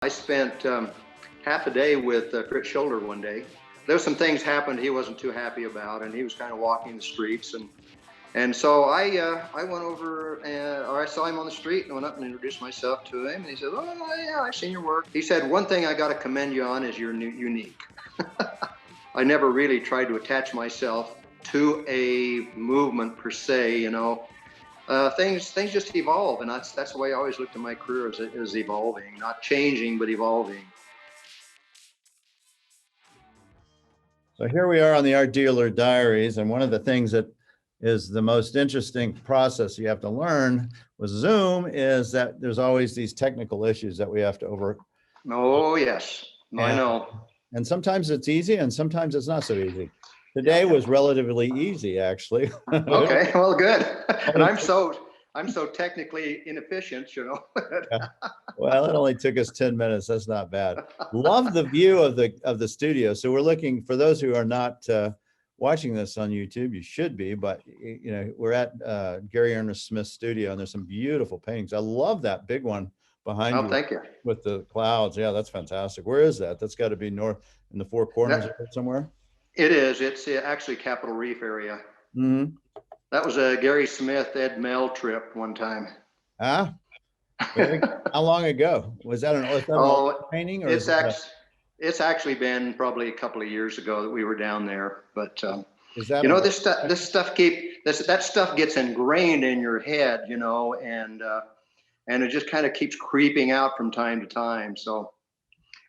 I spent half a day with Fritz Shoulder one day. There was some things happened he wasn't too happy about, and he was kind of walking the streets, and so I went over or I saw him on the street and went up and introduced myself to him, and he said, "Oh yeah, I've seen your work." He said, "One thing I got to commend you on is you're unique." I never really tried to attach myself to a movement per se, you know. Things just evolve, and that's the way I always looked at my career, as evolving, not changing, but evolving. So here we are on the Art Dealer Diaries, and one of the things that is the most interesting process you have to learn with Zoom is that there's always these technical issues that we have to overcome. Oh yes, I know. And sometimes it's easy, and sometimes it's not so easy. Today was relatively easy, actually. Okay, well, good. And I'm so technically inefficient, you know. Yeah. Well, it only took us 10 minutes. That's not bad. Love the view of the studio. So we're looking, for those who are not watching this on YouTube, you should be, but you know, we're at Gary Ernest Smith's studio, and there's some beautiful paintings. I love that big one behind you. Thank you. With the clouds. Yeah, that's fantastic. Where is that? That's got to be north in the Four Corners somewhere. It is. It's actually Capitol Reef area. Mm-hmm. That was a Gary Smith, Ed Mel trip one time. Ah, how long ago was that? An painting? Or it's actually been probably a couple of years ago that we were down there. But is that, you know, that stuff gets ingrained in your head, you know, and it just kind of keeps creeping out from time to time. So,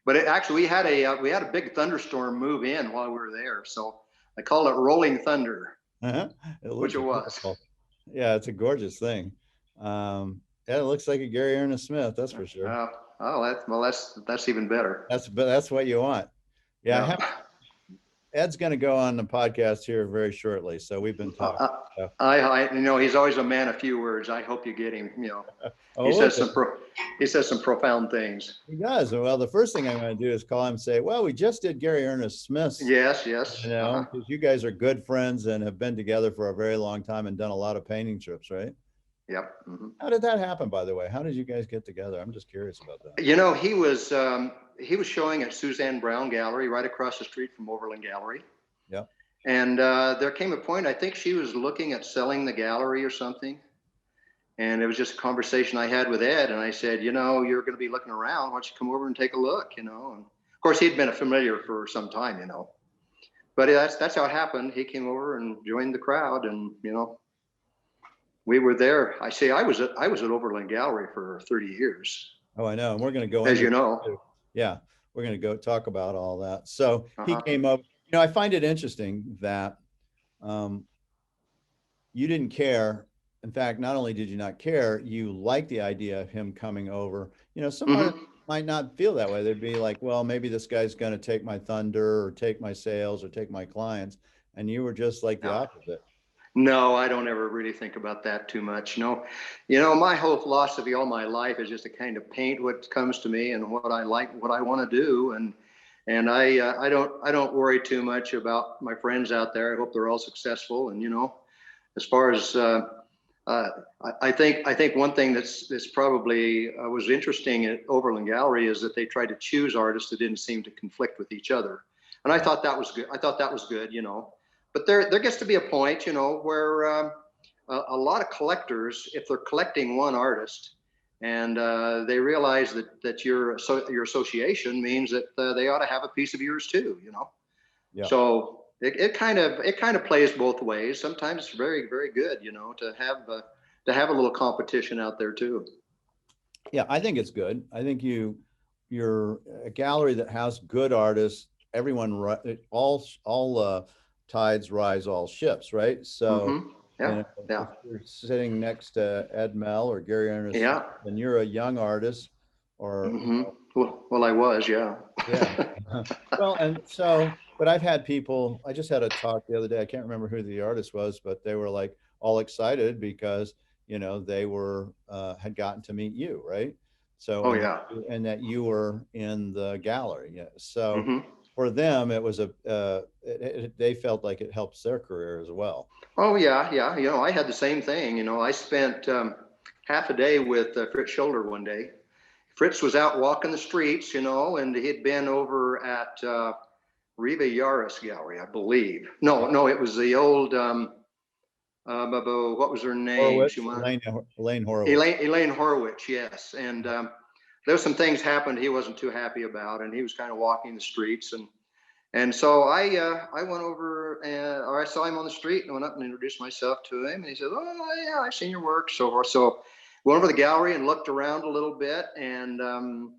but we had a big thunderstorm move in while we were there, so I called it Rolling Thunder, which it was. Yeah, it's a gorgeous thing. Yeah, it looks like a Gary Ernest Smith, that's for sure. That's even better. That's what you want. Yeah. Ed's going to go on the podcast here very shortly, so we've been talking. You know, he's always a man of few words. I hope you get him. You know, he says some profound things. He does. Well, the first thing I'm going to do is call him and say, "Well, we just did Gary Ernest Smith." Yes. You know, because you guys are good friends and have been together for a very long time and done a lot of painting trips, right? Yep. Mm-hmm. How did that happen, by the way? How did you guys get together? I'm just curious about that. You know, he was showing at Suzanne Brown Gallery right across the street from Overland Gallery. Yep. And there came a point, I think she was looking at selling the gallery or something. And it was just a conversation I had with Ed. And I said, you know, you're going to be looking around. Why don't you come over and take a look, you know? And of course, he'd been a familiar for some time, you know. But that's how it happened. He came over and joined the crowd, and, you know, we were there. I was at Overland Gallery for 30 years. Oh, I know. And we're going to go, as you know. Yeah, we're going to go talk about all that. So he came up. You know, I find it interesting that you didn't care. In fact, not only did you not care, you liked the idea of him coming over. You know, someone might not feel that way. They'd be like, well, maybe this guy's going to take my thunder or take my sales or take my clients. And you were just like the opposite. No, I don't ever really think about that too much. No, you know, my whole philosophy all my life is just to kind of paint what comes to me and what I like, what I want to do. And I don't worry too much about my friends out there. I hope they're all successful. And, you know, as far as I think one thing that's probably was interesting at Overland Gallery is that they tried to choose artists that didn't seem to conflict with each other. And I thought that was good. You know. But there gets to be a point, you know, where a lot of collectors, if they're collecting one artist, and they realize that your association means that they ought to have a piece of yours too, you know. Yeah. So it kind of plays both ways. Sometimes it's very, very good, you know, to have a little competition out there too. Yeah, I think it's good. I think you're a gallery that has good artists. Everyone, all tides rise all ships, right? So you know, if you're sitting next to Ed Mel or Gary Ernest, and you're a young artist, or you know, well, I was, yeah. Well, and so, but I've had people. I just had a talk the other day. I can't remember who the artist was, but they were like all excited because, you know, they were had gotten to meet you, right? So and that you were in the gallery. Yeah. So for them, it was they felt like it helps their career as well. Oh yeah. You know, I had the same thing. You know, I spent half a day with Fritz Shoulder one day, Fritz was out walking the streets, and he'd been over at Riva Yaris Gallery, I believe. No, it was the old, what was her name? Horowitz, Elaine Horowitz. Elaine Horowitz, yes. And there was some things happened he wasn't too happy about, and he was kind of walking the streets. And so I went over, or I saw him on the street and went up and introduced myself to him. And he said, "Oh, yeah, I've seen your work," so forth. So went over to the gallery and looked around a little bit. And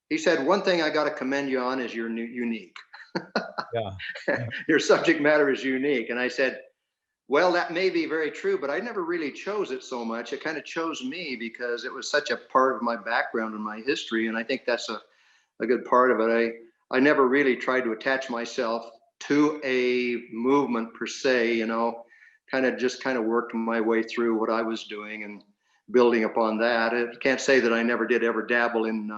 he said, "One thing I got to commend you on is you're unique. Yeah. Your subject matter is unique." And I said, "Well, that may be very true, but I never really chose it so much. It kind of chose me because it was such a part of my background and my history. And I think that's a good part of it. I never really tried to attach myself to a movement per se, kind of worked my way through what I was doing and building upon that. I can't say that I never did ever dabble in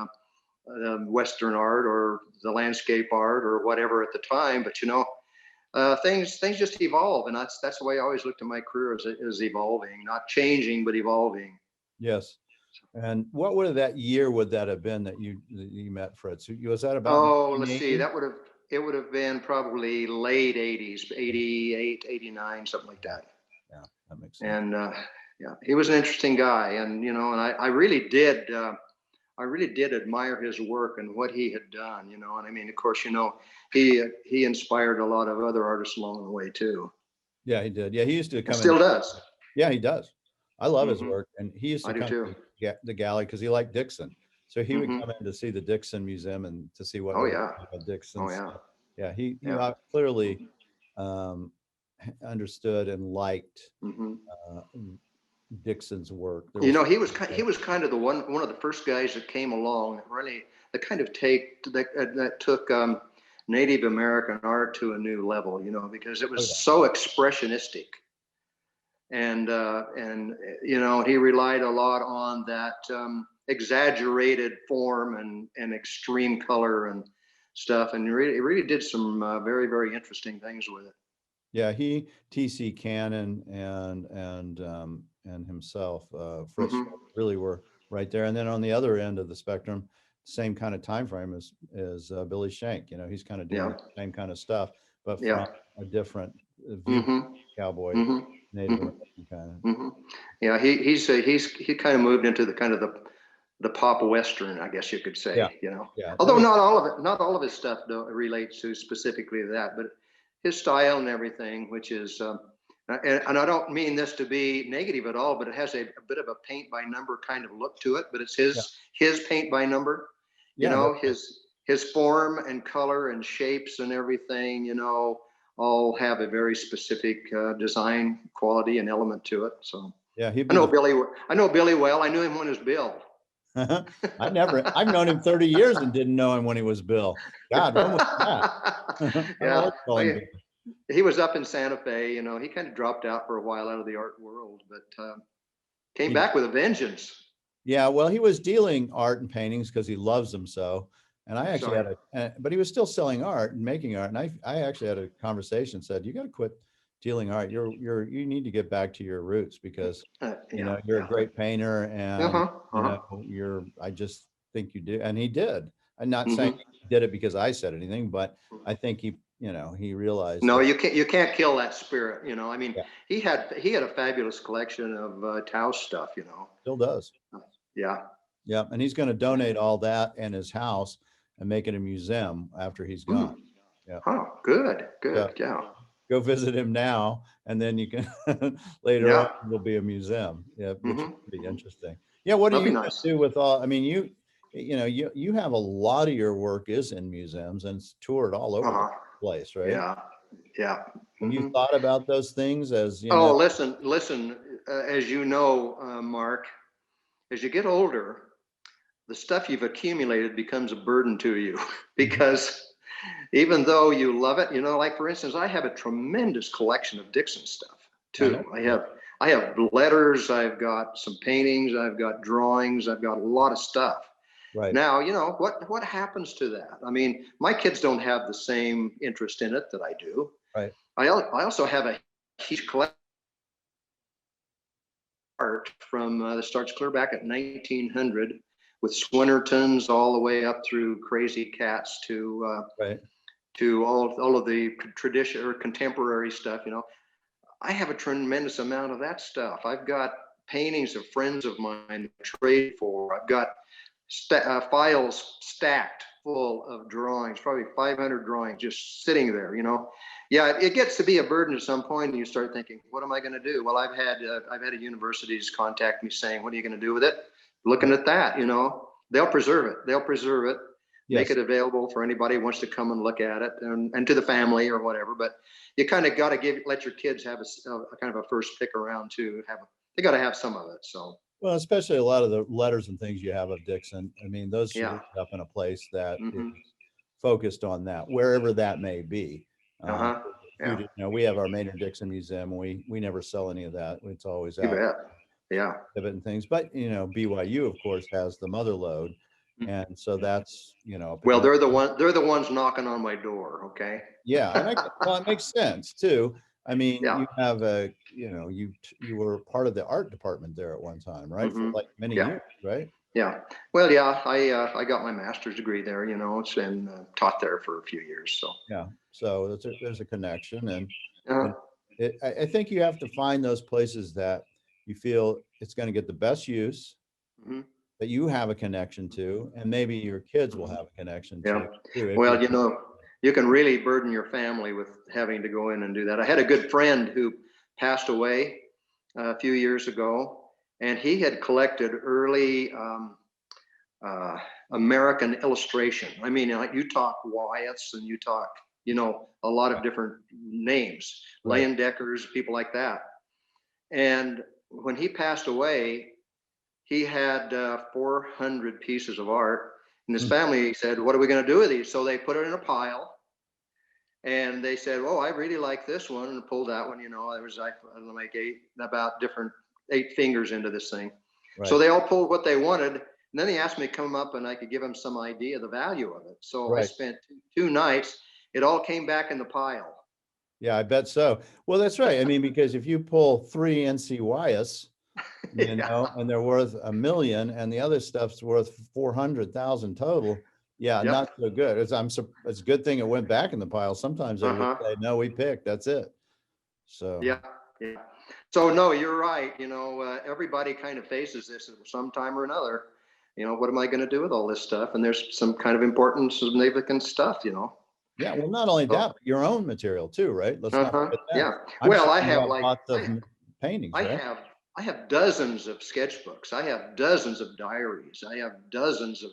Western art or the landscape art or whatever at the time, but things just evolve, and that's the way I always looked at my career as evolving, not changing, but evolving." Yes. And what that year would that have been that you met Fritz? Was that about? Oh, let's see. It would have been probably late 80s, 88, 89, something like that. Yeah, that makes sense. And yeah, he was an interesting guy, and and I really did admire his work and what he had done, and I mean, of course, he inspired a lot of other artists along the way too. Yeah, he did. Yeah, he used to come. Still does. Yeah, he does. I love his work, and he used to come to the gallery because he liked Dixon, so he would come in to see the Dixon Museum and to see what. Oh yeah. Dixon. Oh yeah. Yeah, he clearly understood and liked Dixon's work. He was kind of one of the first guys that came along that kind of that took Native American art to a new level, because it was so expressionistic. And he relied a lot on that exaggerated form and extreme color and stuff, and he really did some very, very interesting things with it. Yeah, T.C. Cannon and himself, Fritz, really were right there. And then on the other end of the spectrum, same kind of time frame as Billy Shank. He's kind of doing the same kind of stuff, but from a different view, cowboy, Native American kind of. Yeah, he kind of moved into the pop western, I guess you could say. Yeah. Although not all of his stuff relates to specifically to that, but his style and everything, which is and I don't mean this to be negative at all, but it has a bit of a paint by number kind of look to it, but it's his paint by number. His form and color and shapes and everything, all have a very specific design quality and element to it. So yeah, I know Billy well. I knew him when he was Bill. I've known him 30 years and didn't know him when he was Bill. God, when was that? Yeah. He was up in Santa Fe, he kind of dropped out for a while out of the art world, but came back with a vengeance. Yeah, well, he was dealing art and paintings because he loves them so. And I actually but he was still selling art and making art. And I actually had a conversation, said, "You got to quit dealing art. You need to get back to your roots because you're a great painter, and I just think you do." And he did. I'm not saying he did it because I said anything, but I think he realized. No, you can't kill that spirit. I mean, he had a fabulous collection of Taos stuff. Still does. Yeah. Yeah, and he's going to donate all that in his house and make it a museum after he's gone. Yeah. Oh, good. Yeah. Go visit him now, and then you can later on there'll be a museum. Yeah, which is pretty interesting. Yeah, what do you do with all? I mean, you have a lot of your work is in museums and it's toured all over the place, right? Yeah. Have you thought about those things as listen, as Mark, as you get older, the stuff you've accumulated becomes a burden to you because even though you love it, like for instance, I have a tremendous collection of Dixon stuff too. I have letters, I've got some paintings, I've got drawings, I've got a lot of stuff. Right. Now, what happens to that? I mean, my kids don't have the same interest in it that I do. Right. I also have a huge collection of art from that starts clear back at 1900 with Swinnertons all the way up through Crazy Cats Right. to all of the tradition or contemporary stuff. I have a tremendous amount of that stuff. I've got paintings of friends of mine to trade for. I've got files stacked full of drawings, probably 500 drawings just sitting there. Yeah, it gets to be a burden at some point, and you start thinking, what am I going to do? Well, I've had universities contact me saying, what are you going to do with it? Looking at that, they'll preserve it. Make Yes. it available for anybody who wants to come and look at it, and to the family or whatever. But you kind of got to let your kids have a kind of a first pick around too. They got to have some of it. So. Well, especially a lot of the letters and things you have of Dixon. I mean, those should Yeah. end up in a place that is Mm-hmm. focused on that, wherever that may be. Uh-huh. Yeah. We have our Maynard Dixon Museum. We never sell any of that. It's always You out bet. Yeah. of it and things. But BYU, of course, has the mother lode, and so that's Well, they're the ones knocking on my door. Okay. Yeah, and it makes sense too. I mean, Yeah. you have you were part of the art department there at one time, right? Mm-hmm. For like many Yeah. years, right? Yeah. Well, yeah, I got my master's degree there, and taught there for a few years. So. Yeah. So there's a connection, and Uh, I think you have to find those places that you feel it's going to get the best use, mhm. that you have a connection to, and maybe your kids will have a connection Yeah. to. Well, you can really burden your family with having to go in and do that. I had a good friend who passed away a few years ago, and he had collected early uh, American illustration. I mean, like you talk Wyeths and you talk, a lot of different names, Right. Leyendeckers, people like that. And when he passed away, he had 400 pieces of art. And his Hmm. family said, what are we going to do with these? So they put it in a pile. And they said, oh, I really like this one, and pulled that one. There was like, I don't know, like eight fingers into this thing. Right. So they all pulled what they wanted. And then he asked me to come up and I could give him some idea of the value of it. So I Right. spent two nights. It all came back in the pile. Yeah, I bet so. Well, that's right. I mean, because if you pull 3 NCYs, Yeah. and they're worth $1 million, and the other stuff's worth 400,000 total. Yeah, Yep. not so good. It's a good thing it went back in the pile. Sometimes they would say, no, we picked, that's it. So Yeah. So no, you're right. Everybody kind of faces this at some time or another. What am I going to do with all this stuff? And there's some kind of important, significant stuff. yeah, well, not only that, but your own material too, right? Let's not forget that. Yeah. I'm Well, sure I you have lots of paintings, I right? have dozens of sketchbooks. I have dozens of diaries. I have dozens of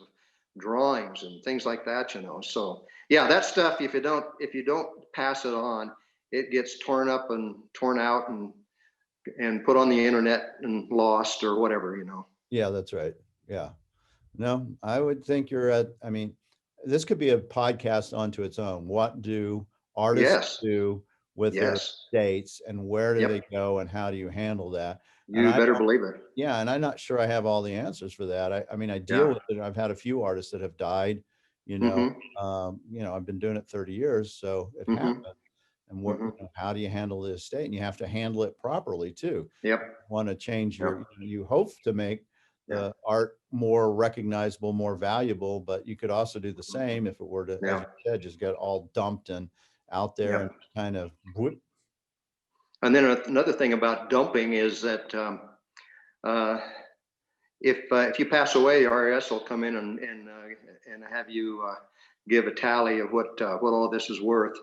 drawings and things like that. So yeah, that stuff. If you don't pass it on, it gets torn up and torn out and put on the internet and lost or whatever. Yeah, that's right. Yeah. No, I would think I mean, this could be a podcast onto its own. What do artists Yes. do with their Yes. estates, and where do Yep. they go, and how do you handle that? And You better believe it. yeah, and I'm not sure I have all the answers for that. I mean, I deal Yeah. with it. I've had a few artists that have died, Mm-hmm. I've been doing it 30 years, so it Mm-hmm. happened. And Mm-hmm. how do you handle the estate? And you have to handle it properly too. Yep. Want to change Yep. you hope to make the art more recognizable, more valuable, but you could also do the same if it were to, as you said, just get all dumped and out there and kind of whoop. And then another thing about dumping is that uh, if you pass away, the IRS will come in and have you give a tally of what all this is worth.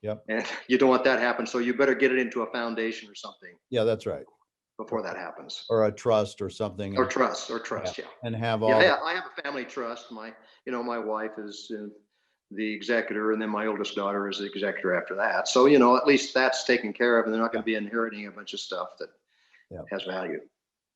Yep. And you don't want that to happen, so you better get it into a foundation or something. Yeah, that's right. Before that happens. Or a trust or something. Or trust. Yeah. And have all. Yeah, I have a family trust. My wife is the executor, and then my oldest daughter is the executor after that. So at least that's taken care of, and they're not going to be inheriting a bunch of stuff that has value.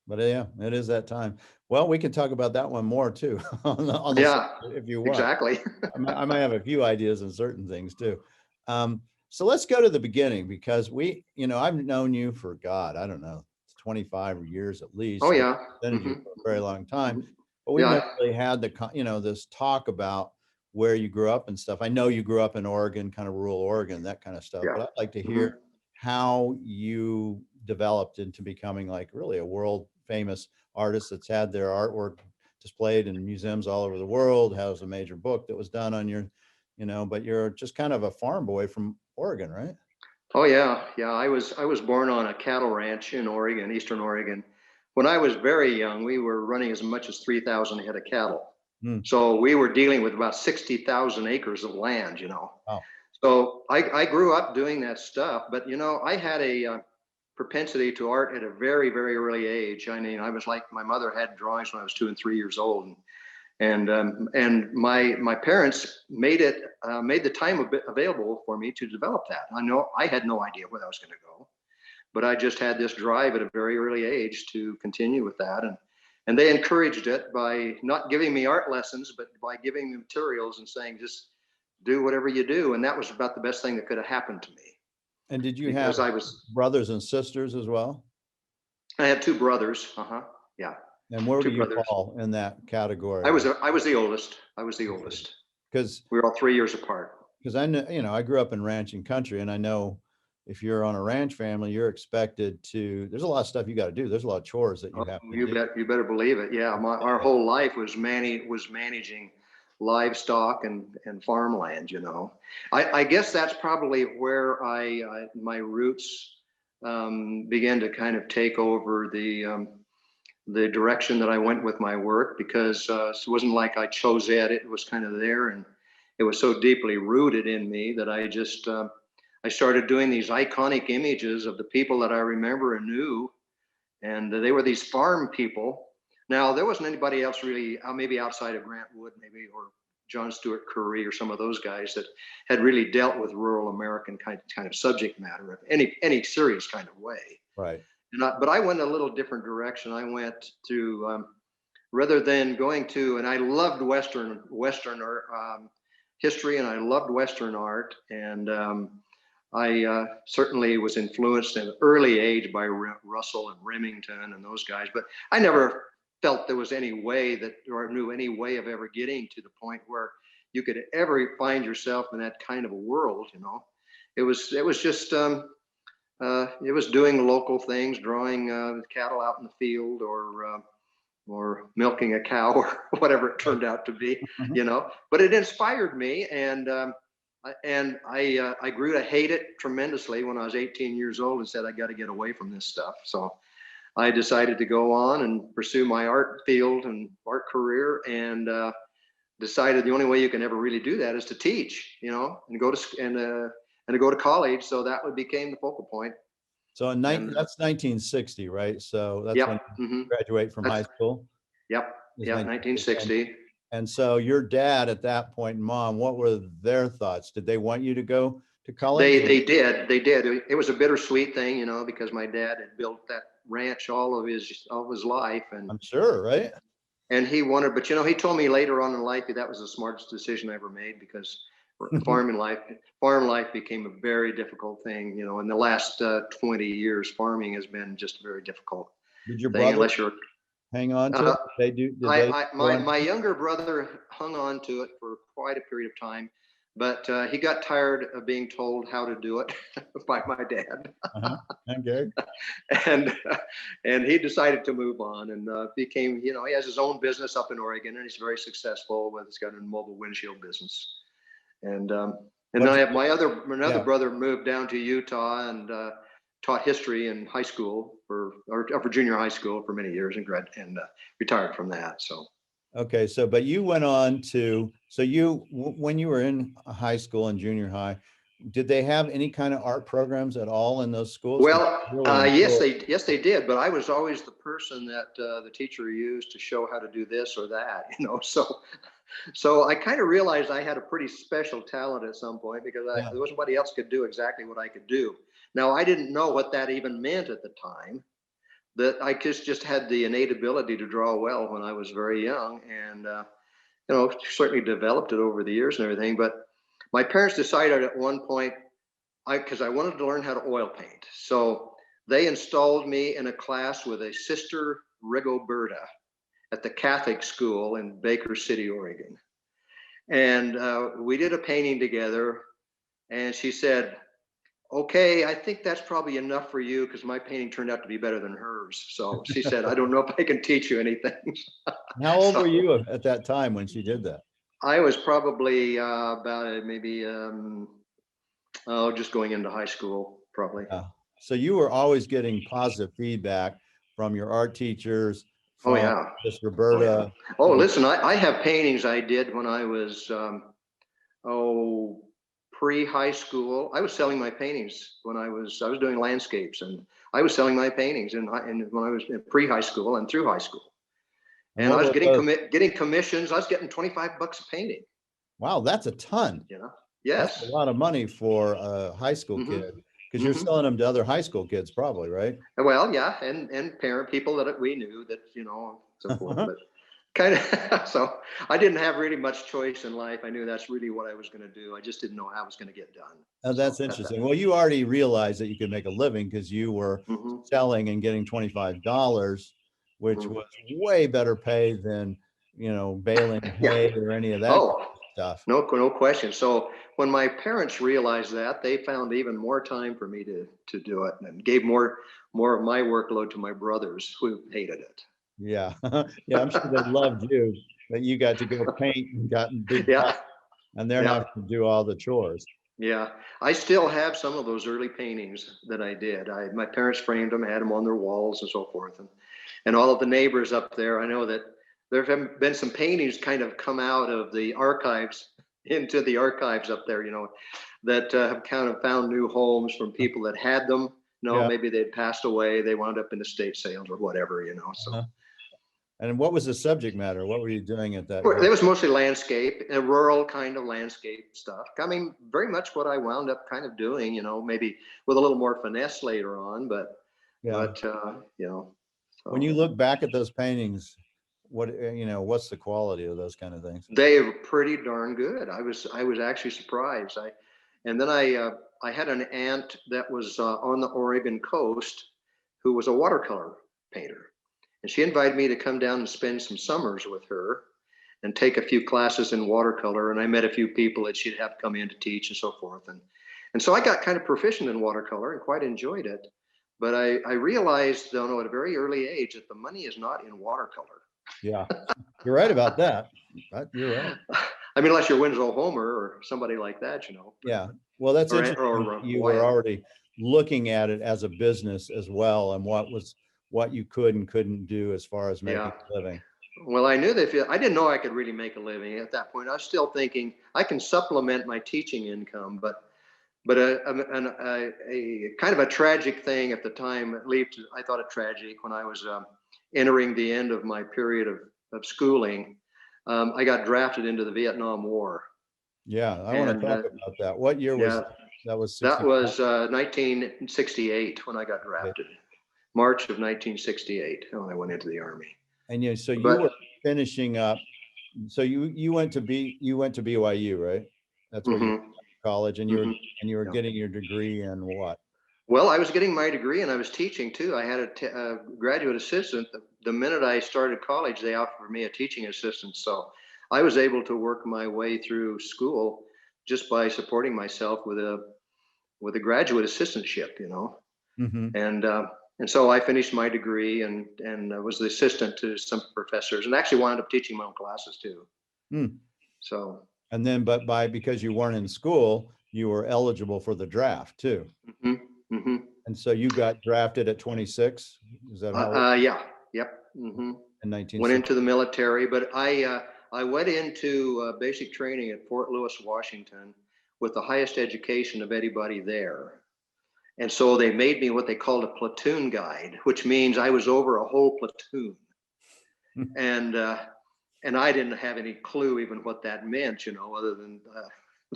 But yeah, it is that time. Well, we can talk about that one more too on the if you want. Exactly. I might have a few ideas on certain things too. So let's go to the beginning, because I've known you for God, I don't know, 25 years at least. Oh yeah. Been you for a very long time, but we've never really had this talk about where you grew up and stuff. I know you grew up in Oregon, kind of rural Oregon, that kind of stuff. But I'd like to hear how you developed into becoming like really a world famous artist that's had their artwork displayed in museums all over the world, has a major book that was done on your, but you're just kind of a farm boy from Oregon, right? Oh yeah, yeah. I was born on a cattle ranch in Oregon, Eastern Oregon. When I was very young, we were running as much as 3,000 head of cattle. Hmm. So we were dealing with about 60,000 acres of land, Wow. So I grew up doing that stuff, but I had a propensity to art at a very, very early age. I mean, I was like, my mother had drawings when I was 2 and 3 years old, and my parents made the time available for me to develop that. I know I had no idea where I was going to go, but I just had this drive at a very early age to continue with that, and they encouraged it by not giving me art lessons, but by giving me materials and saying just do whatever you do, and that was about the best thing that could have happened to me And did you have because brothers and sisters as well? I had two brothers. Yeah, And where do two you brothers. fall in that I category? was I was the oldest. I was the oldest. Because We were all 3 years apart. I know, I grew up in ranching country, and I know if you're on a ranch family, you're expected to, there's a lot of stuff you got to do. There's a lot of chores that you Oh, have to you do. bet. You better believe it. Yeah, our whole life was managing livestock and farmland. I guess that's probably where my roots began to kind of take over the direction that I went with my work, because it wasn't like I chose it. It was kind of there, and it was so deeply rooted in me that I started doing these iconic images of the people that I remember and knew, and they were these farm people. Now there wasn't anybody else really, maybe outside of Grant Wood, maybe, or John Stewart Curry, or some of those guys that had really dealt with rural American kind of subject matter of any serious kind of way. Right. But I went a little different direction. I went to rather than going to, and I loved Western history, and I loved Western art, and I certainly was influenced at an early age by Russell and Remington and those guys, but I never felt there was any way that, or knew any way of ever getting to the point where you could ever find yourself in that kind of a world. It was just it was doing local things, drawing cattle out in the field, or milking a cow, or whatever it turned out to be, But it inspired me, and I grew to hate it tremendously when I was 18 years old, and said I got to get away from this stuff. So I decided to go on and pursue my art field and art career, and decided the only way you can ever really do that is to teach, and go to and to go to college. So that became the focal point. So And that's 1960, right? So that's when yep, you graduate from high school. yep, Is yeah, 1960. 1960. And so your dad at that point and mom, what were their thoughts? Did they want you to go to college? They did. It was a bittersweet thing, because my dad had built that ranch all of his life, and I'm sure, right? he wanted, but he told me later on in life that was the smartest decision I ever made, because farm life became a very difficult thing. In the last 20 years, farming has been just a very difficult Did your thing, brother unless you're hang on to it? They do. my younger brother hung on to it for quite a period of time, but he got tired of being told how to do it by my dad. Okay. and he decided to move on, and became, he has his own business up in Oregon, and he's very successful he's got a mobile windshield business. And then I have another brother moved down to Utah, and taught history in high school or junior high school for many years, and retired from that. So. Okay. So, but you went on to, when you were in high school and junior high, did they have any kind of art programs at all in those schools? Well, yes, they did. But I was always the person that the teacher used to show how to do this or that, So I kind of realized I had a pretty special talent at some point, because there was nobody else could do exactly what I could do. Now, I didn't know what that even meant at the time, that I just had the innate ability to draw well when I was very young, and certainly developed it over the years and everything. But my parents decided at one point, because I wanted to learn how to oil paint, so they installed me in a class with a Sister Rigoberta at the Catholic school in Baker City, Oregon. And we did a painting together, and she said, okay, I think that's probably enough for you because my painting turned out to be better than hers. So she said, I don't know if I can teach you anything. How old were So you at that time when she did that? I was probably about maybe, oh, just going into high school, probably. Yeah. So you were always getting positive feedback from your art teachers, Oh, from yeah. Miss Oh, yeah. Roberta. Oh, listen, I have paintings I did when I was, oh, pre-high school. I was selling my paintings when I was doing landscapes, and I was selling my paintings when I was in pre-high school and through high school. And And I what was were those? getting commissions. I was getting 25 bucks a painting, Wow, that's a ton. you know? That's a Yes. lot of money for a high school Hmm. kid because you're Hmm. selling them to other high school kids, probably, right? Well, yeah, and parent people that we knew that, so forth. But kind of, so I didn't have really much choice in life. I knew that's really what I was going to do. I just didn't know how it was going to get done. Oh, So that's at that. interesting. Well, you already realized that you could make a living because you were Hmm. selling and getting $25, which Hmm. was way better pay than, baling Yeah. hay or any of that kind Oh, of stuff. no question. So when my parents realized that, they found even more time for me to do it, and gave more of my workload to my brothers who hated it. Yeah. Yeah, I'm sure they loved you that you got to go paint and gotten big Yeah, bucks and they're yeah, having to do all the chores. yeah. I still have some of those early paintings that I did. My parents framed them, had them on their walls and so forth, and all of the neighbors up there. I know that there have been some paintings kind of come out of the archives into the archives up there. That have kind of found new homes from people that had them. No, Yeah. maybe they'd passed away. They wound up in estate sales or whatever. So. Uh-huh. And what was the subject matter? What were you doing at that It time? was mostly landscape, a rural kind of landscape stuff. I mean, very much what I wound up kind of doing, maybe with a little more finesse later on, Yeah. When so you look back at those paintings, what's the quality of those kind of things? they were pretty darn good. I was actually surprised. And then I had an aunt that was on the Oregon coast who was a watercolor painter, and she invited me to come down and spend some summers with her and take a few classes in watercolor. And I met a few people that she'd have come in to teach and so forth. And so I got kind of proficient in watercolor and quite enjoyed it. But I realized, though, at a very early age that the money is not in watercolor. Yeah, you're right about that. You're right. I mean, unless you're Winslow Homer or somebody like that, Yeah. Well, that's interesting or that you were Wyatt. already looking at it as a business as well, and what you could and couldn't do as far as making Yeah. a living. Well, I knew that I didn't know I could really make a living at that point. I was still thinking I can supplement my teaching income, but a kind of a tragic thing at the time, at least I thought it tragic when I was entering the end of my period of schooling. I got drafted into the Vietnam War. Yeah, I want to And talk about that. What year was yeah, that? That was that 64. was 1968 when I got drafted. March of 1968 when I went into the Army. And so you were But finishing up. So you went to BYU, right? That's where you went mhm, to college, and mhm, you were yeah. getting your degree in what? Well, I was getting my degree and I was teaching too. I had a graduate assistant. The minute I started college, they offered me a teaching assistant. So I was able to work my way through school just by supporting myself with a graduate assistantship. Mm-hmm. And and so I finished my degree and was the assistant to some professors and actually wound up teaching my own classes too. Mm. So. And then, but because you weren't in school, you were eligible for the draft too. Hmm. Hmm. And so you got drafted at 26. Is that how old? Yeah. Yep. Hmm. In Went 1960? into the military, but I went into basic training at Fort Lewis, Washington, with the highest education of anybody there. And so they made me what they called a platoon guide, which means I was over a whole platoon. And and I didn't have any clue even what that meant, other than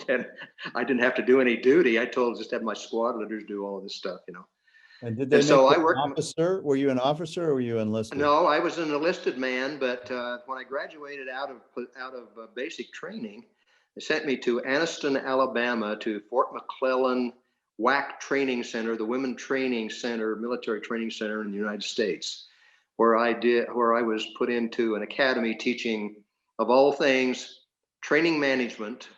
that I didn't have to do any duty. I just had my squad leaders do all of this stuff. And did they And make so you I an worked. officer? Were you an officer or were you enlisted? No, I was an enlisted man, but when I graduated out of basic training, they sent me to Anniston, Alabama, to Fort McClellan WAC Training Center, the Women Training Center, military training center in the United States, where I was put into an academy teaching, of all things, training management,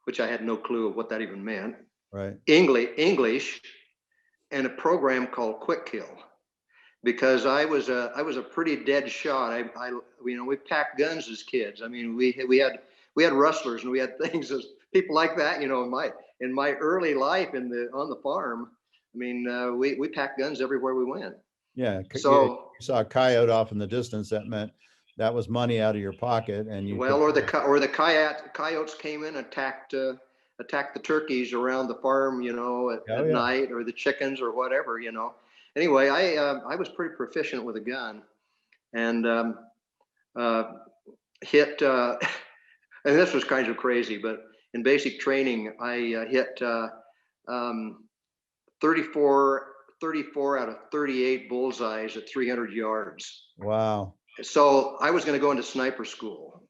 which I had no clue of what that even meant. Right. English, and a program called Quick Kill. Because I was a pretty dead shot. We packed guns as kids. I mean, we had rustlers and we had things as people like that. In my early life on the farm, I mean, we packed guns everywhere we went. Yeah. You So saw a coyote off in the distance. That meant that was money out of your pocket, and you well, could. or the coyotes came in and attacked the turkeys around the farm, Oh at yeah. night, or the chickens or whatever. Anyway, I was pretty proficient with a gun, and uh, hit, and this was kind of crazy, but in basic training, I hit um, 34, 34 out of 38 bullseyes at 300 yards. Wow. So I was going to go into sniper school.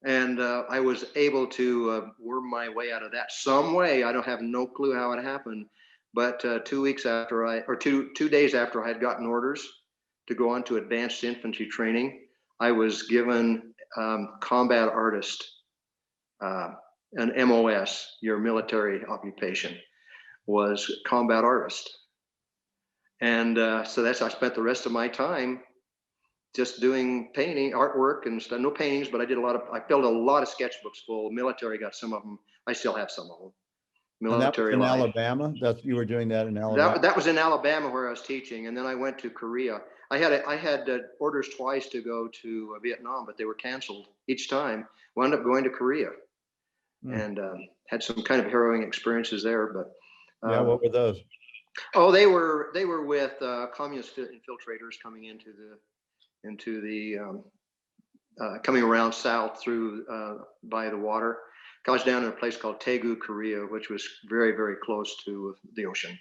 And I was able to worm my way out of that some way. I don't have no clue how it happened. But 2 weeks after two days after I had gotten orders to go on to advanced infantry training, I was given combat artist, an MOS, your military occupation, was combat artist. And so I spent the rest of my time just doing painting, artwork and stuff. No paintings, but I filled a lot of sketchbooks full. Military got some of them. I still have some of them. And that was Military in life. Alabama. You were doing that in Alabama. That was in Alabama where I was teaching, and then I went to Korea. I had orders twice to go to Vietnam, but they were canceled each time. Wound up going to Korea, and had some kind of harrowing experiences there. But yeah, what were those? oh, they were with communist infiltrators coming into the coming around south through by the water. I was down in a place called Daegu, Korea, which was very, very close to the ocean.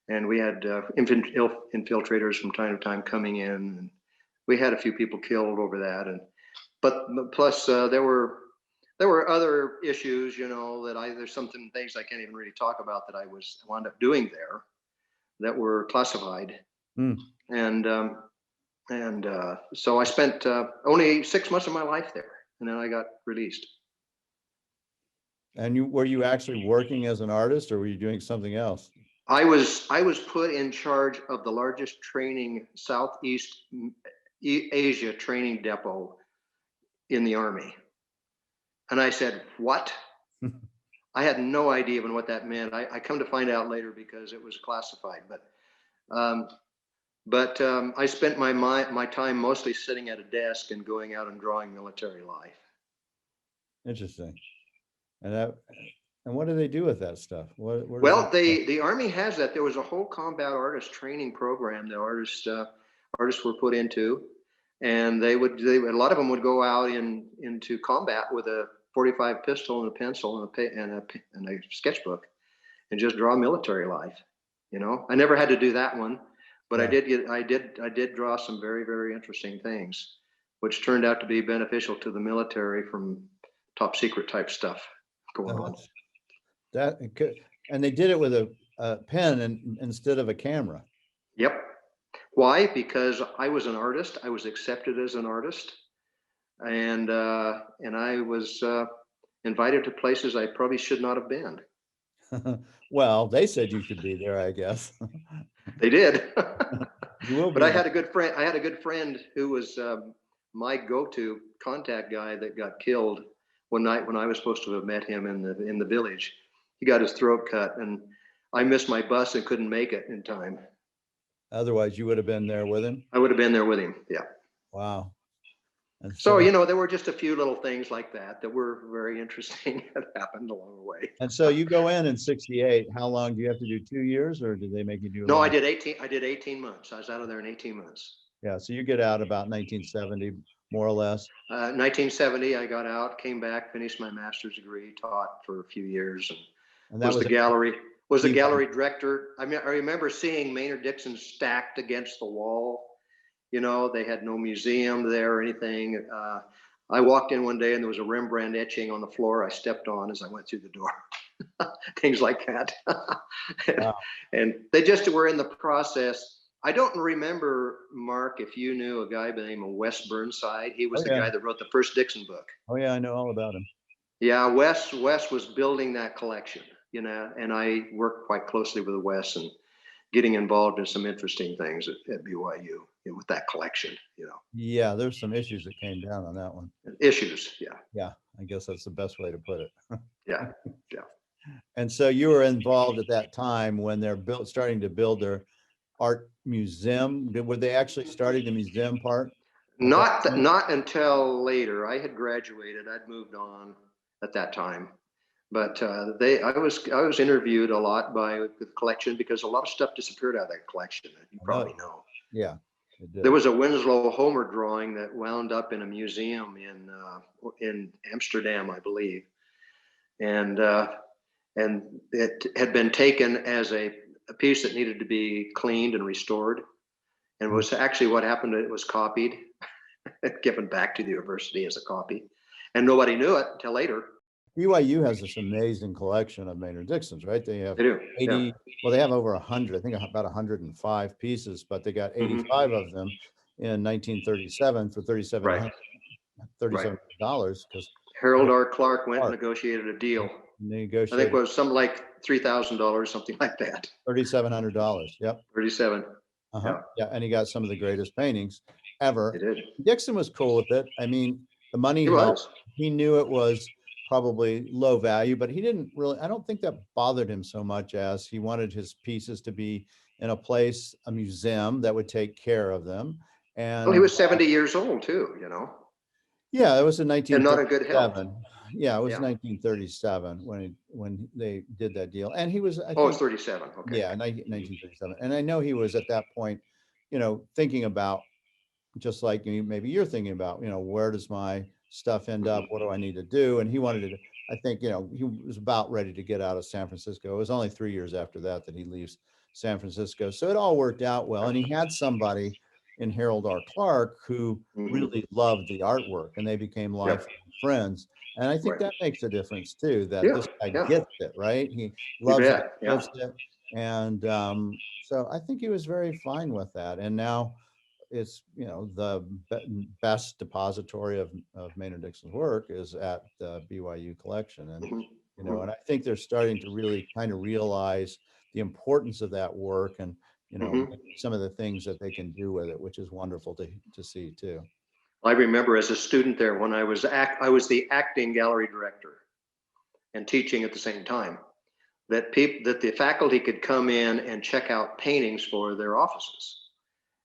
And we had infiltrators from time to time coming in. And we had a few people killed over that. But plus there were other issues, that there's things I can't even really talk about that I wound up doing there that were classified. And so I spent only 6 months of my life there, and then I got released. And were you actually working as an artist, or were you doing something else? I was put in charge of the largest Southeast Asia training depot in the Army. And I said, what? I had no idea even what that meant. I come to find out later because it was classified. But I spent my time mostly sitting at a desk and going out and drawing military life. Interesting. And what do they do with that stuff? Well, the Army has that. There was a whole combat artist training program that artists were put into, and a lot of them would go out into combat with a .45 pistol and a pencil and a sketchbook, and just draw military life. I never had to do that one, but yeah. I did draw some very, very interesting things, which turned out to be beneficial to the military from top secret type stuff going on. And they did it with a pen instead of a camera. Yep. Why? Because I was an artist. I was accepted as an artist, and I was invited to places I probably should not have been. Well, they said you should be there, I guess. They did. You will be. But I had a good friend who was my go-to contact guy that got killed one night when I was supposed to have met him in the village. He got his throat cut, and I missed my bus and couldn't make it in time. Otherwise, you would have been there with him? I would have been there with him, yeah. Wow. And so, there were just a few little things like that were very interesting that happened along the way. And so you go in 68. How long do you have to do? 2 years, or did they make you do? No, I did 18 months. I was out of there in 18 months. Yeah, so you get out about 1970, more or less. 1970, I got out, came back, finished my master's degree, taught for a few years, and that was the gallery director. I mean, I remember seeing Maynard Dixon stacked against the wall. They had no museum there or anything. I walked in one day and there was a Rembrandt etching on the floor I stepped on as I went through the door. Things like that. Wow. And they just were in the process. I don't remember, Mark, if you knew a guy by the name of Wes Burnside. He was the guy that wrote the first Dixon book. Oh yeah, I know all about him. Yeah, Wes was building that collection. you know, and I worked quite closely with Wes and getting involved in some interesting things at BYU, you know, with that collection, you know. Yeah, there's some issues that came down on that one. Issues, yeah. Yeah, I guess that's the best way to put it. Yeah, yeah. And so you were involved at that time when they're starting to build their art museum. Were they actually starting the museum part at that point? Not until later. I had graduated. I'd moved on at that time. But I was interviewed a lot by the collection because a lot of stuff disappeared out of that collection. You I know. probably know. Yeah, it did. There was a Winslow Homer drawing that wound up in a museum in Amsterdam, I believe, and it had been taken as a piece that needed to be cleaned and restored, and was actually what happened. It was copied, given back to the university as a copy, and nobody knew it until later. BYU has this amazing collection of Maynard Dixons, right? They have They do, 80, yeah. well, they have over 100, I think about 105 pieces, but they got 85 of them in 1937 for Right, right. $3,700 because Harold R. Clark went and negotiated a deal. I think it negotiated was something like $3,000, something like that. $3,700. Yep. 37. Uh-huh. Yeah, Yeah, and he got some of the greatest paintings ever. they did. Dixon was cool with it. I mean, the money He helped. was. He knew it was probably low value, but he didn't really, I don't think that bothered him so much as he wanted his pieces to be in a place, a museum that would take care of them. Well, he And was 70 years old too, you know, yeah, it was in and not in good health. 1937. Yeah, it was Yeah. 1937 when they did that deal. And he was, I Oh, it's think, 37. Okay. yeah, 1937. And I know he was at that point, thinking about, just like maybe you're thinking about, where does my stuff end up? What do I need to do? And he wanted to, I think, he was about ready to get out of San Francisco. It was only 3 years after that he leaves San Francisco. So it all worked out well. And he had somebody in Harold R. Clark who really loved the artwork, and they became lifelong friends. And I think Right. that makes a difference too, that Yeah. this guy Yeah. gets it, right? He You loves it, bet. Yeah. lives it. And so I think he was very fine with that. And now it's, the best depository of Maynard Dixon's work is at the BYU collection. And, and I think they're starting to really kind of realize the importance of that work and, some of the things that they can do with it, which is wonderful to see too. I remember as a student there when I was the acting gallery director and teaching at the same time, that the faculty could come in and check out paintings for their offices.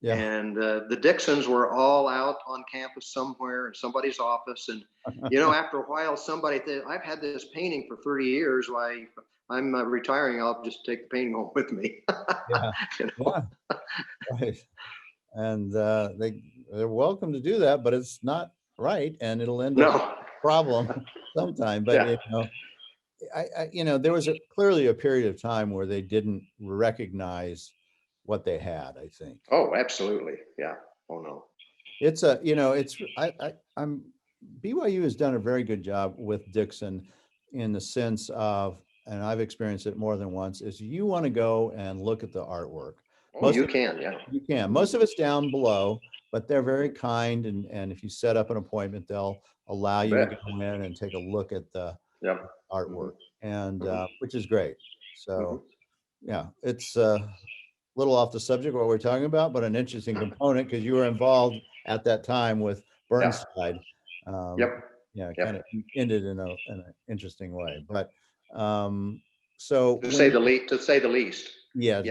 Yeah. And the Dixons were all out on campus somewhere in somebody's office. And, after a while, somebody said, I've had this painting for 30 years. Why I'm retiring. I'll just take the painting home with me. Yeah. Yeah. Right. And they're welcome to do that, but it's not right. And it'll end up a problem sometime. But, there was clearly a period of time where they didn't recognize what they had, I think. Oh, absolutely. Yeah. Oh, no. It's I'm BYU has done a very good job with Dixon in the sense of, and I've experienced it more than once, is you want to go and look at the artwork. Oh, you can, yeah. You can. Most of it's down below, but they're very kind. And if you set up an appointment, they'll allow you to go in and take a look at the artwork, and which is great. So, yeah, it's little off the subject what we're talking about, but an interesting component because you were involved at that time with Burnside. Yeah, kind of ended in an interesting way. But so to say the least. Yeah.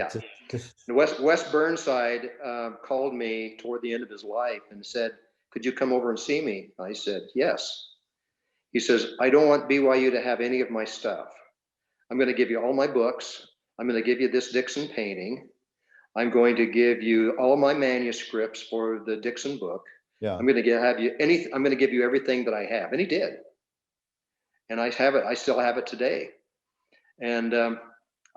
Wes Burnside called me toward the end of his life and said, "Could you come over and see me?" I said, "Yes." He says, "I don't want BYU to have any of my stuff. I'm going to give you all my books. I'm going to give you this Dixon painting. I'm going to give you all my manuscripts for the Dixon book. Yeah. I'm going to give you everything that I have." And he did. And I have it. I still have it today. And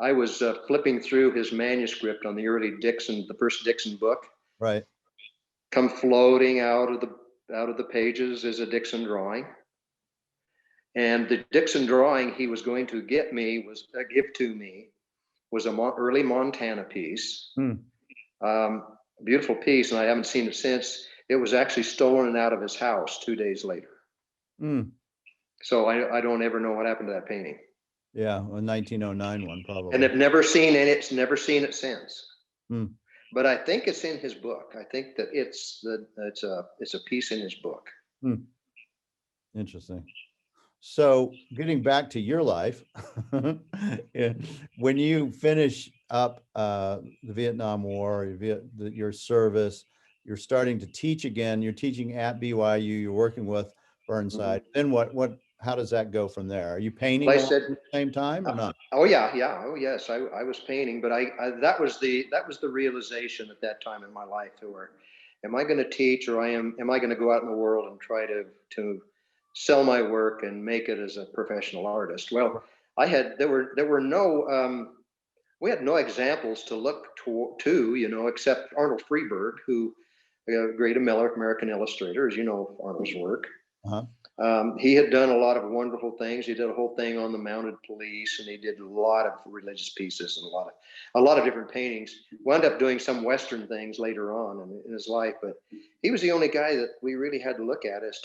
I was flipping through his manuscript on the early Dixon, the first Dixon book. Right. Come floating out of the pages is a Dixon drawing. And the Dixon drawing he was going to give to me was an early Montana piece. Beautiful piece, and I haven't seen it since. It was actually stolen out of his house 2 days later. So I don't ever know what happened to that painting. Yeah, a 1909 one and probably. have never seen it. It's never seen it since. Hmm. But I think it's in his book. I think that it's a piece in his book. Hmm. Interesting. So getting back to your life, yeah, when you finish up the Vietnam War, your service, you're starting to teach again. You're teaching at BYU. You're working with Burnside. Mhm. Then how does that go from there? Are you Well, painting I along said, at the same time or not? oh yeah, yeah, oh yes, I was painting, but I that was the realization at that time in my life, where am I going to teach, or am I going to go out in the world and try to sell my work and make it as a professional artist? Well, there were no we had no examples to look to, except Arnold Freeberg, who a great American illustrator, as you know Arnold's work. Uh-huh. He had done a lot of wonderful things. He did a whole thing on the mounted police, and he did a lot of religious pieces and a lot of different paintings. Wound up doing some Western things later on in his life, but he was the only guy that we really had to look at as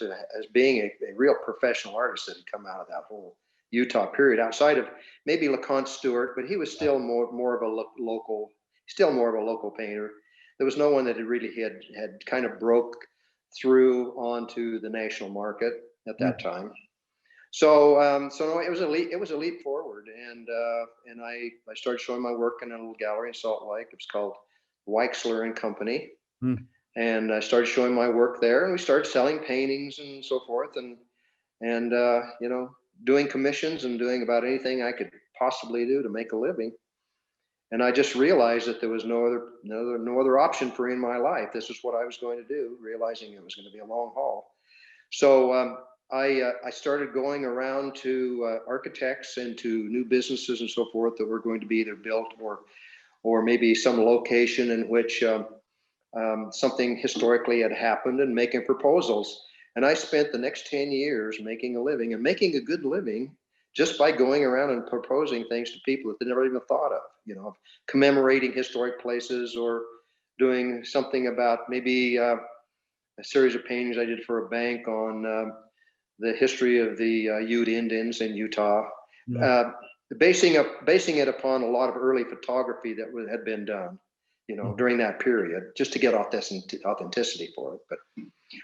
being a real professional artist that had come out of that whole Utah period. Outside of maybe LeConte Stewart, but he was still more of a local painter. There was no one that had kind of broke through onto the national market at Hmm. that time. So no, it was a leap forward, and I started showing my work in a little gallery in Salt Lake. It was called Weixler and Company, Hmm. and I started showing my work there, and we started selling paintings and so forth, and doing commissions and doing about anything I could possibly do to make a living. And I just realized that there was no other option for me in my life. This is what I was going to do, realizing it was going to be a long haul. So I started going around to architects and to new businesses and so forth that were going to be either built or maybe some location in which something historically had happened, and making proposals. And I spent the next 10 years making a living, and making a good living, just by going around and proposing things to people that they never even thought of, commemorating historic places, or doing something about maybe a series of paintings I did for a bank on the history of the Ute Indians in Utah, Hmm. uh, basing it upon a lot of early photography that had been done, during that period, just to get authenticity for it.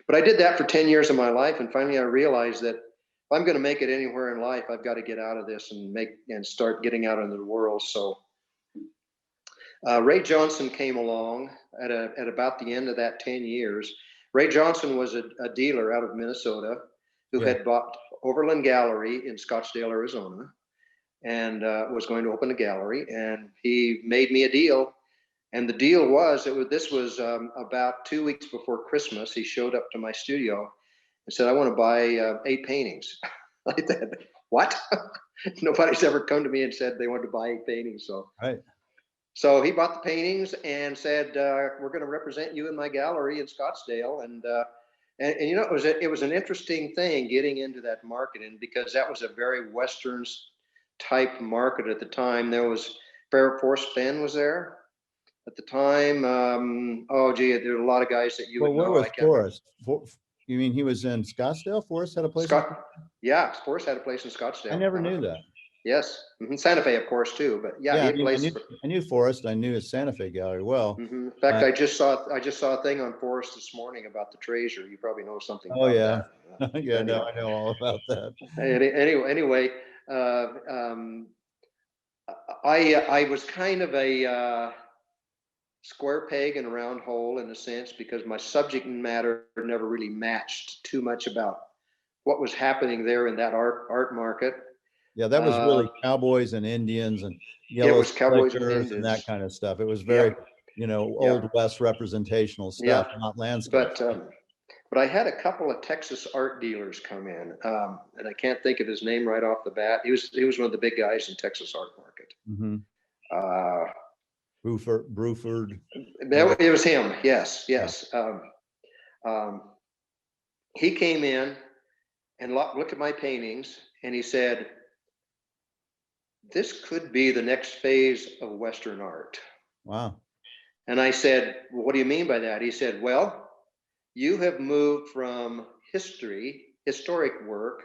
But I did that for 10 years of my life, and finally I realized that if I'm going to make it anywhere in life, I've got to get out of this and start getting out into the world. So Ray Johnson came along at about the end of that 10 years. Ray Johnson was a dealer out of Minnesota who Yeah. had bought Overland Gallery in Scottsdale, Arizona, and was going to open a gallery. And he made me a deal. And the deal was, this was about 2 weeks before Christmas. He showed up to my studio and said, "I want to buy 8 paintings." I said, "What?" Nobody's ever come to me and said they wanted to buy 8 paintings. Right. So he bought the paintings and said, "We're going to represent you in my gallery in Scottsdale." And it was an interesting thing getting into that market, and because that was a very Western type market at the time. There was Forrest Fenn was there at the time. Oh gee, there were a lot of guys that you Well, would where know. I was can't remember. Forrest? You mean he was in Scottsdale? Forrest had a place in. Scott, yeah, Forrest had a place in I Scottsdale. never knew that. Yes, Santa Fe, of course, too. But yeah, he Yeah, had places. I knew Forrest. I knew his Santa Fe gallery well. In fact, Uh, I just saw a thing on Forrest this morning about the Treasure. You probably know something oh about yeah, that. yeah. No, Anyhow, I know all about that. anyway, uh, I was kind of a square peg in a round hole in a sense, because my subject matter never really matched too much about what was happening there in that art market. Yeah, that was Uh, really cowboys and Indians and it yellow was Cowboys and slickers and that Indians. kind of stuff. It was very, Yep, old yep, West representational stuff, yep. not landscape. But I had a couple of Texas art dealers come in, and I can't think of his name right off the bat. He was one of the big guys in Texas art market. Mm-hmm. Uh, Bruford. it was him. Yes, Yeah. yes. Um, he came in and looked at my paintings, and he said, "This could be the next phase of Western art." Wow. And I said, "Well, what do you mean by that?" He said, "Well, you have moved from historic work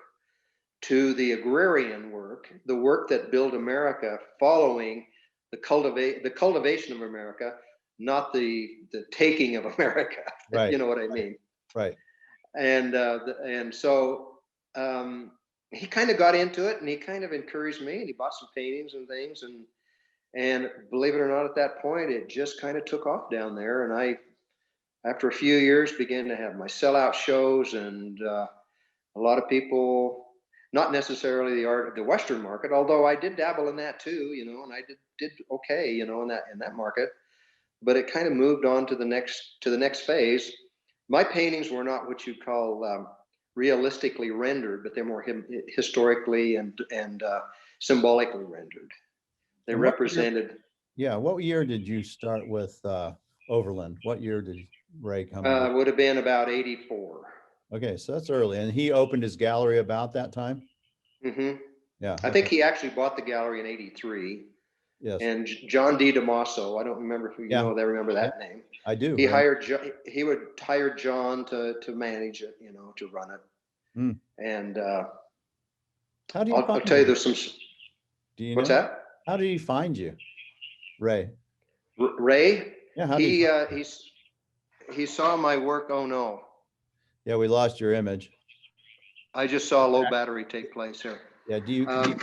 to the agrarian work the work that built America, following the cultivation of America, not the taking of America. Right. You know what I mean? Right. And so he kind of got into it, and he kind of encouraged me, and he bought some paintings and things, and believe it or not, at that point, it just kind of took off down there. And I, after a few years, began to have my sellout shows, and a lot of people, not necessarily the Western market, although I did dabble in that too, you know, and I did okay, you know, in that market. But it kind of moved on to the next phase. My paintings were not what you'd call realistically rendered, but they're more historically and symbolically rendered. They represented. What year did you start with Overland? What year did Ray come in? Would have been about 84. Okay, so that's early. And he opened his gallery about that time? Mm-hmm. Yeah. I think he actually bought the gallery in 83. Yes. And John D. DeMasso, I don't remember if you know, they remember that name. I do. He would hire John to manage it, you know, to run it. Mm. And how do you I'll tell you, there's some. Do you what's know? that? How did he find you, Ray? Ray? Yeah. He saw my work. Oh no. Yeah, we lost your image. I just saw a low battery take place here. Yeah. Do you want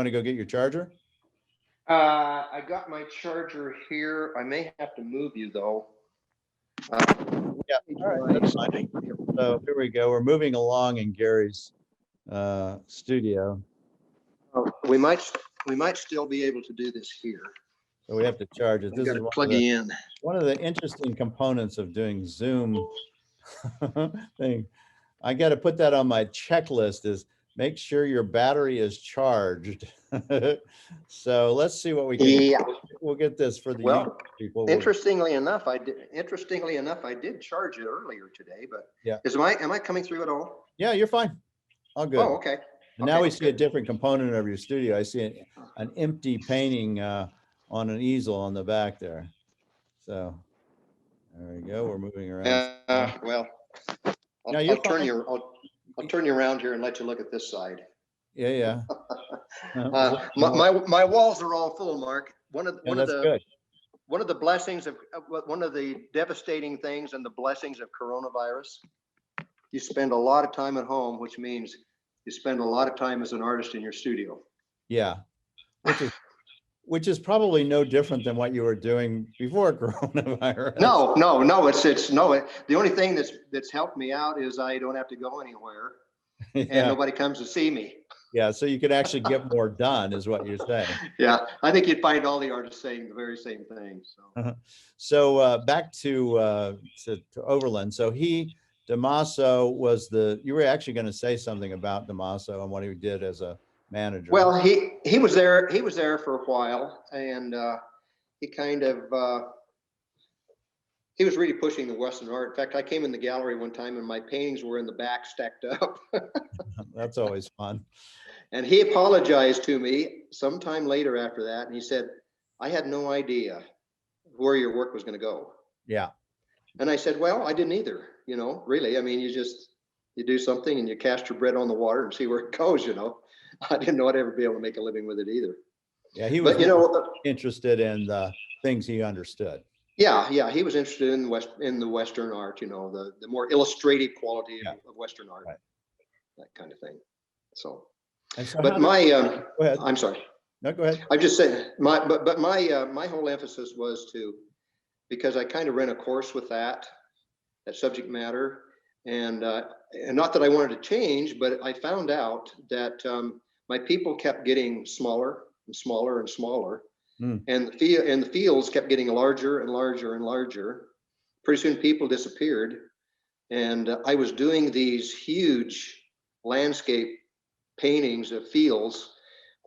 to go get your charger? I got my charger here. I may have to move you though. Yeah. All right. That's fine. So here we go. We're moving along in Gary's studio. We might still be able to do this here. So we have to charge it. This is plug you in. One of the interesting components of doing Zoom thing. I got to put that on my checklist, is make sure your battery is charged. So let's see what we can. Yeah. We'll get this for the YouTube people. Interestingly enough, I did charge it earlier today, but yeah. Am I coming through at all? Yeah, you're fine. All good. Oh, okay. And now we see a different component of your studio. I see an empty painting on an easel on the back there. So there we go. We're moving around. Well, I'll turn you around here and let you look at this side. Yeah. My walls are all full, Mark. One of the blessings of one of the devastating things and the blessings of coronavirus, you spend a lot of time at home, which means you spend a lot of time as an artist in your studio. Yeah, which is probably no different than what you were doing before coronavirus. No. The only thing that's helped me out is I don't have to go anywhere, and nobody comes to see me. Yeah, so you could actually get more done, is what you're saying. Yeah, I think you'd find all the artists saying the very same thing. So, so back to Overland. So DeMasso was you were actually going to say something about DeMasso and what he did as a manager. Well, he was there for a while, and he kind of he was really pushing the Western art. In fact, I came in the gallery one time and my paintings were in the back stacked up. That's always fun. And he apologized to me sometime later after that, and he said, I had no idea where your work was going to go. Yeah. And I said, well, I didn't either, you know, really. I mean, you do something and you cast your bread on the water and see where it goes, you know. I didn't know I'd ever be able to make a living with it either. Yeah, he was interested in the things he understood. Yeah, he was interested in the Western art, you know, the more illustrative quality of Western art, that kind of thing. So but go ahead. I'm sorry. No, go ahead. I just said my whole emphasis was because I kind of ran a course with that subject matter, and not that I wanted to change, but I found out that my people kept getting smaller and smaller and smaller, and the fields kept getting larger and larger and larger. Pretty soon people disappeared, and I was doing these huge landscape paintings of fields,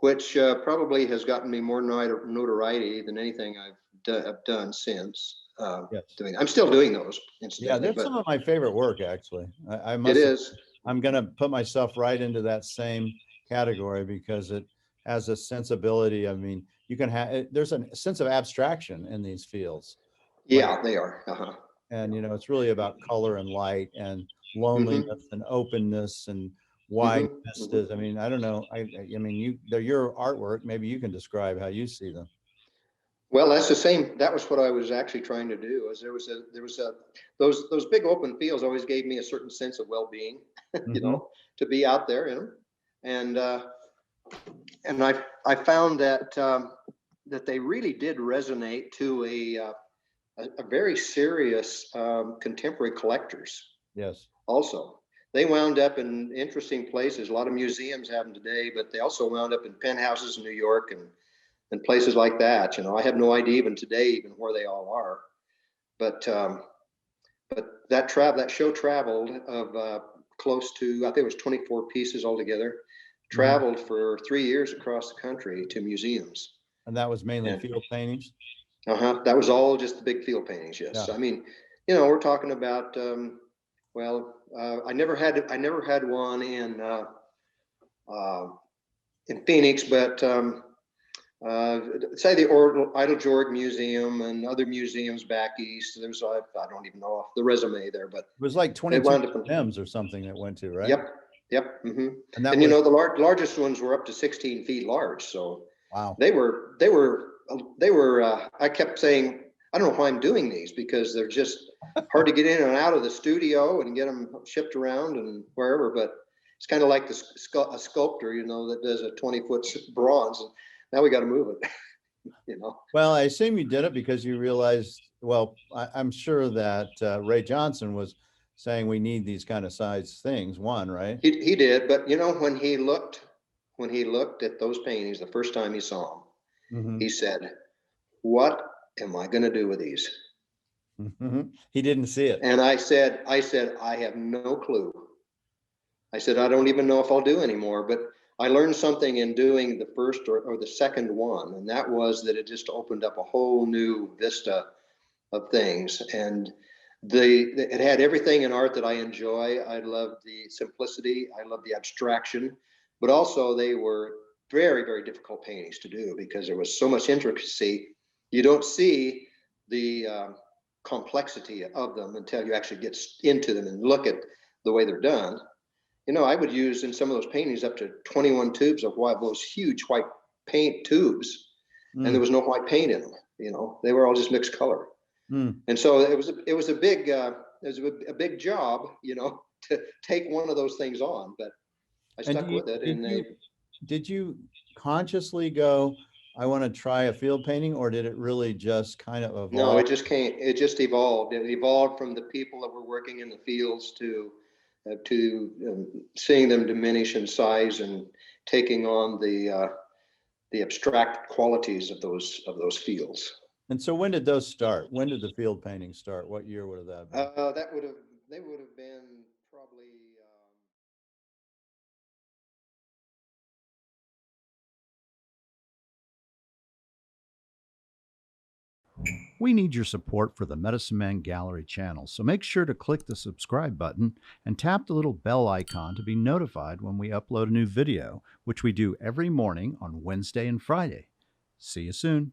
which probably has gotten me more notoriety than anything I've done since. I'm still doing those. Yeah, that's some of my favorite work, actually. I'm going to put myself right into that same category because it has a sensibility. I mean, you can there's a sense of abstraction in these fields. Yeah, they are. And, you know, it's really about color and light and loneliness and openness and why you Mhm, missed mhm. this. I mean, I don't know. I mean, they're your artwork. Maybe you can describe how you see them. Well, that's the same. That was what I was actually trying to do. Is those big open fields always gave me a certain sense of well-being, Hmm. to be out there in them, and I found that that they really did resonate to a very serious contemporary collectors. Yes. Also, they wound up in interesting places. A lot of museums have them today, but they also wound up in penthouses in New York and places like that. I have no idea even today even where they all are. But that show traveled of close to, I think it was 24 pieces altogether. Hmm. Traveled for 3 years across the country to museums. And that was mainly And field paintings. that was all just the big field paintings. Yes, Yeah. I mean, we're talking about. Well, I never had one uh, in Phoenix, but uh, say the Idle George Museum and other museums back east. There's I don't even know off the resume there, but It was like they 22 wound up in. M's or something that went to, right? Yep, yep. And that And was, the largest ones were up to 16 feet large. So wow. they were. I kept saying, I don't know why I'm doing these, because they're just hard to get in and out of the studio and get them shipped around and wherever. But it's kind of like a sculptor, that does a 20-foot bronze. And now we got to move it. Well, I assume you did it because you realized, well, I'm sure that Ray Johnson was saying we need these kind of size things, one, right? He did, but when he looked at those paintings the first time he saw them, Hmm. he said, "What am I going to do with these?" Hmm. He didn't see it. And I said, I have no clue. I said, I don't even know if I'll do anymore. But I learned something in doing the first or the second one, and that was that it just opened up a whole new vista of things. And it had everything in art that I enjoy. I love the simplicity. I love the abstraction, but also they were very, very difficult paintings to do because there was so much intricacy. You don't see the complexity of them until you actually get into them and look at the way they're done. I would use in some of those paintings up to 21 tubes of those huge white paint tubes, and there Mm, was no white paint in them. They were all just mixed color. mm. And so it was a big job, to take one of those things on, but I And stuck with it. did And you consciously go, I want to try a field painting, or did it really just kind of no, evolve? it just evolved. It evolved from the people that were working in the fields to seeing them diminish in size and taking on the abstract qualities of those fields. And so when did those start? When did the field paintings start? What year would have that been? That would have They would have been probably. We need your support for the Medicine Man Gallery channel, so make sure to click the subscribe button and tap the little bell icon to be notified when we upload a new video, which we do every morning on Wednesday and Friday. See you soon.